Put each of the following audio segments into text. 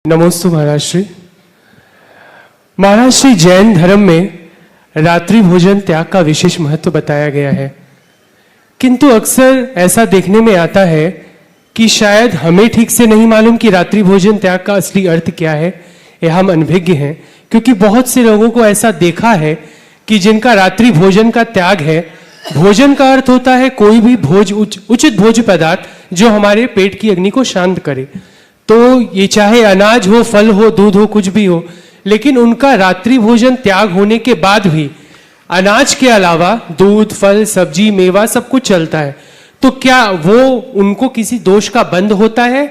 नमोस्तु महाराज श्री। महाराज श्री, जैन धर्म में रात्रि भोजन त्याग का विशेष महत्व बताया गया है, किंतु अक्सर ऐसा देखने में आता है कि शायद हमें ठीक से नहीं मालूम कि रात्रि भोजन त्याग का असली अर्थ क्या है। यह हम अनभिज्ञ हैं, क्योंकि बहुत से लोगों को ऐसा देखा है कि जिनका रात्रि भोजन का त्याग है। भोजन का अर्थ होता है कोई भी उचित भोज्य पदार्थ जो हमारे पेट की अग्नि को शांत करे। तो ये चाहे अनाज हो, फल हो, दूध हो, कुछ भी हो, लेकिन उनका रात्रि भोजन त्याग होने के बाद भी अनाज के अलावा दूध, फल, सब्जी, मेवा सब कुछ चलता है। तो क्या वो उनको किसी दोष का बंध होता है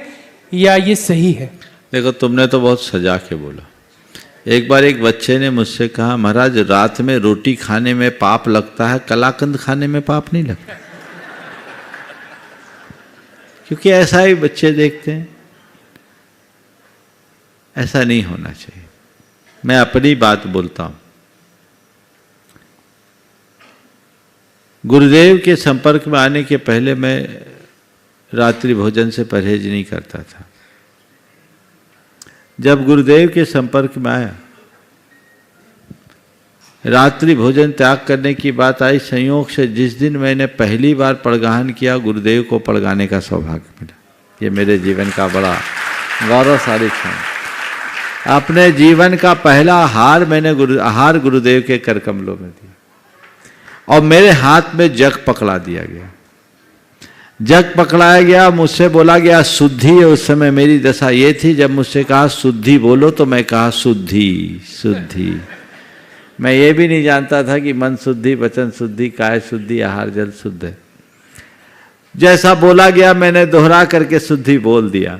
या ये सही है? देखो, तुमने तो बहुत सजा के बोला। एक बार एक बच्चे ने मुझसे कहा, महाराज रात में रोटी खाने में पाप लगता है, कलाकंद खाने में पाप नहीं लगता। क्योंकि ऐसा ही बच्चे देखते हैं। ऐसा नहीं होना चाहिए। मैं अपनी बात बोलता हूं। गुरुदेव के संपर्क में आने के पहले मैं रात्रि भोजन से परहेज नहीं करता था। जब गुरुदेव के संपर्क में आया, रात्रि भोजन त्याग करने की बात आई, संयोग से जिस दिन मैंने पहली बार पड़गाहन किया, गुरुदेव को पड़गाने का सौभाग्य मिला। ये मेरे जीवन का बड़ा गौरवशाली क्षण। अपने जीवन का पहला हार मैंने गुरुदेव के कर कमलों में दिया और मेरे हाथ में जग पकड़ा दिया गया। जग पकड़ाया गया, मुझसे बोला गया शुद्धि। उस समय मेरी दशा ये थी, जब मुझसे कहा शुद्धि बोलो तो मैं कहा शुद्धि शुद्धि। मैं ये भी नहीं जानता था कि मन शुद्धि, वचन शुद्धि, काया शुद्धि, आहार जल शुद्ध है। जैसा बोला गया मैंने दोहरा करके शुद्धि बोल दिया।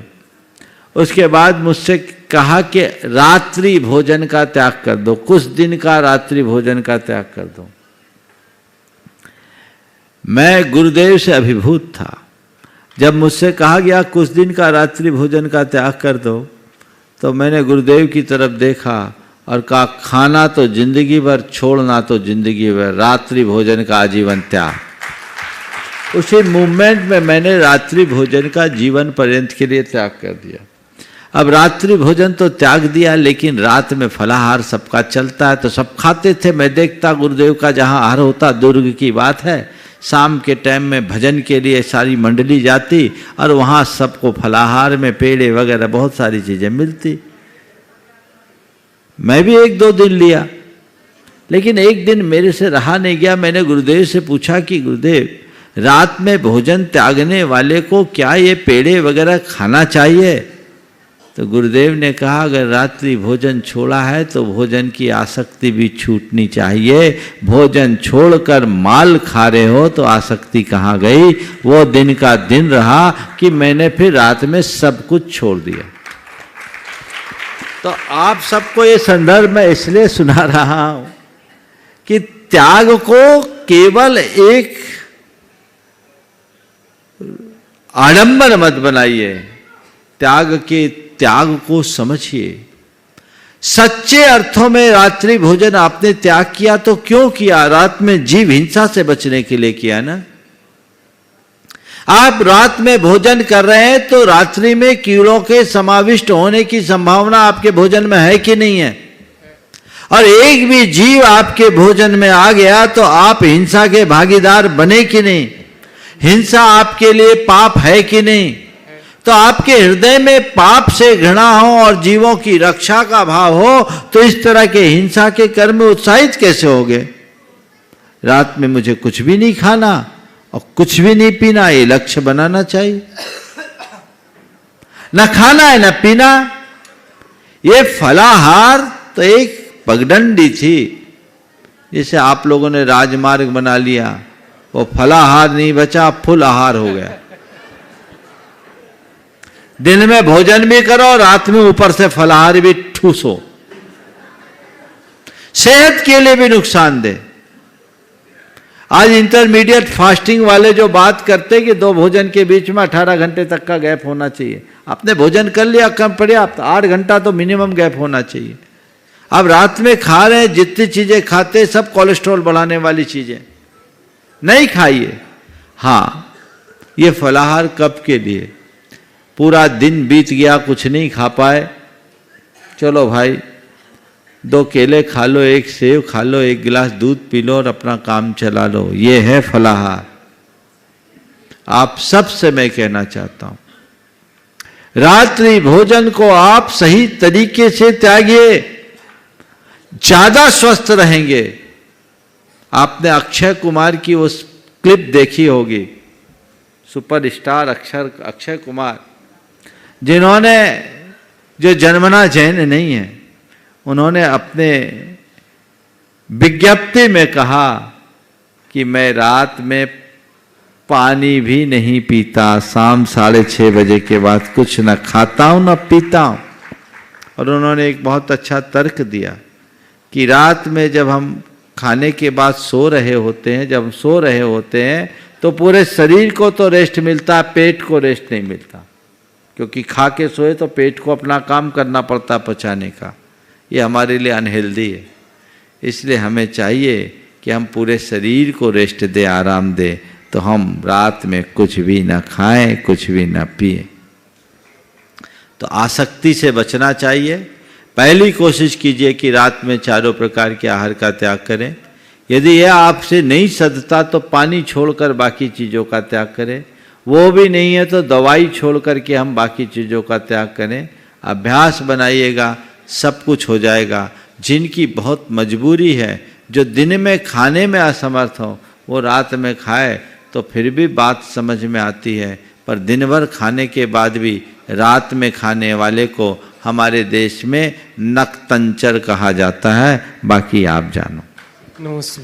उसके बाद मुझसे कहा कि रात्रि भोजन का त्याग कर दो, कुछ दिन का रात्रि भोजन का त्याग कर दो। मैं गुरुदेव से अभिभूत था। जब मुझसे कहा गया कुछ दिन का रात्रि भोजन का त्याग कर दो, तो मैंने गुरुदेव की तरफ देखा और कहा, खाना तो जिंदगी भर, छोड़ना तो जिंदगी भर, रात्रि भोजन का आजीवन त्याग। उसी मूवमेंट में मैंने रात्रि भोजन का जीवन पर्यंत के लिए त्याग कर दिया। अब रात्रि भोजन तो त्याग दिया, लेकिन रात में फलाहार सबका चलता है, तो सब खाते थे। मैं देखता गुरुदेव का जहाँ आहार होता, दुर्ग की बात है, शाम के टाइम में भजन के लिए सारी मंडली जाती और वहाँ सबको फलाहार में पेड़े वगैरह बहुत सारी चीज़ें मिलती। मैं भी एक दो दिन लिया, लेकिन एक दिन मेरे से रहा नहीं गया। मैंने गुरुदेव से पूछा कि गुरुदेव, रात में भोजन त्यागने वाले को क्या ये पेड़े वगैरह खाना चाहिए? तो गुरुदेव ने कहा, अगर रात्रि भोजन छोड़ा है तो भोजन की आसक्ति भी छूटनी चाहिए। भोजन छोड़कर माल खा रहे हो तो आसक्ति कहाँ गई? वो दिन का दिन रहा कि मैंने फिर रात में सब कुछ छोड़ दिया। तो आप सबको ये संदर्भ मैं इसलिए सुना रहा हूं कि त्याग को केवल एक आडंबर मत बनाइए। त्याग को समझिए। सच्चे अर्थों में रात्रि भोजन आपने त्याग किया तो क्यों किया? रात में जीव हिंसा से बचने के लिए किया ना। आप रात में भोजन कर रहे हैं तो रात्रि में कीड़ों के समाविष्ट होने की संभावना आपके भोजन में है कि नहीं है? और एक भी जीव आपके भोजन में आ गया तो आप हिंसा के भागीदार बने कि नहीं? हिंसा आपके लिए पाप है कि नहीं? तो आपके हृदय में पाप से घृणा हो और जीवों की रक्षा का भाव हो तो इस तरह के हिंसा के कर्म में उत्साहित कैसे होगे? रात में मुझे कुछ भी नहीं खाना और कुछ भी नहीं पीना, ये लक्ष्य बनाना चाहिए। न खाना है न पीना। ये फलाहार तो एक पगडंडी थी। जैसे आप लोगों ने राजमार्ग बना लिया, वो फलाहार नहीं बचा, फुल आहार हो गया। दिन में भोजन भी करो, रात में ऊपर से फलाहार भी ठूसो। सेहत के लिए भी नुकसानदेह। आज इंटरमीडिएट फास्टिंग वाले जो बात करते कि दो भोजन के बीच में 18 घंटे तक का गैप होना चाहिए। आपने भोजन कर लिया, कम पर्याप्त, 8 घंटा तो मिनिमम गैप होना चाहिए। अब रात में खा रहे हैं, जितनी चीजें खाते सब कोलेस्ट्रॉल बढ़ाने वाली चीजें नहीं खाइए। हाँ, ये फलाहार कब के लिए? पूरा दिन बीत गया, कुछ नहीं खा पाए, चलो भाई 2 केले खा लो, 1 सेब खा लो, 1 गिलास दूध पी लो और अपना काम चला लो। ये है फलाहार। आप सबसे मैं कहना चाहता हूं, रात्रि भोजन को आप सही तरीके से त्यागिए, ज्यादा स्वस्थ रहेंगे। आपने अक्षय कुमार की उस क्लिप देखी होगी, सुपरस्टार अक्षय कुमार, जिन्होंने, जो जन्मना जैन नहीं है, उन्होंने अपने विज्ञप्ति में कहा कि मैं रात में पानी भी नहीं पीता, शाम 6:30 बजे के बाद कुछ न खाता हूं न पीता हूं। और उन्होंने एक बहुत अच्छा तर्क दिया कि रात में जब हम खाने के बाद सो रहे होते हैं, जब हम सो रहे होते हैं तो पूरे शरीर को तो रेस्ट मिलता है, पेट को रेस्ट नहीं मिलता, क्योंकि खा के सोए तो पेट को अपना काम करना पड़ता है पचाने का। ये हमारे लिए अनहेल्दी है। इसलिए हमें चाहिए कि हम पूरे शरीर को रेस्ट दें, आराम दें, तो हम रात में कुछ भी ना खाएं, कुछ भी ना पिए। तो आसक्ति से बचना चाहिए। पहली कोशिश कीजिए कि रात में चारों प्रकार के आहार का त्याग करें। यदि यह आपसे नहीं सदता तो पानी छोड़कर बाकी चीज़ों का त्याग करें। वो भी नहीं है तो दवाई छोड़ कर के हम बाकी चीज़ों का त्याग करें। अभ्यास बनाइएगा, सब कुछ हो जाएगा। जिनकी बहुत मजबूरी है, जो दिन में खाने में असमर्थ हो, वो रात में खाए तो फिर भी बात समझ में आती है, पर दिन भर खाने के बाद भी रात में खाने वाले को हमारे देश में नकतंचर कहा जाता है। बाकी आप जानो। नमस्ते।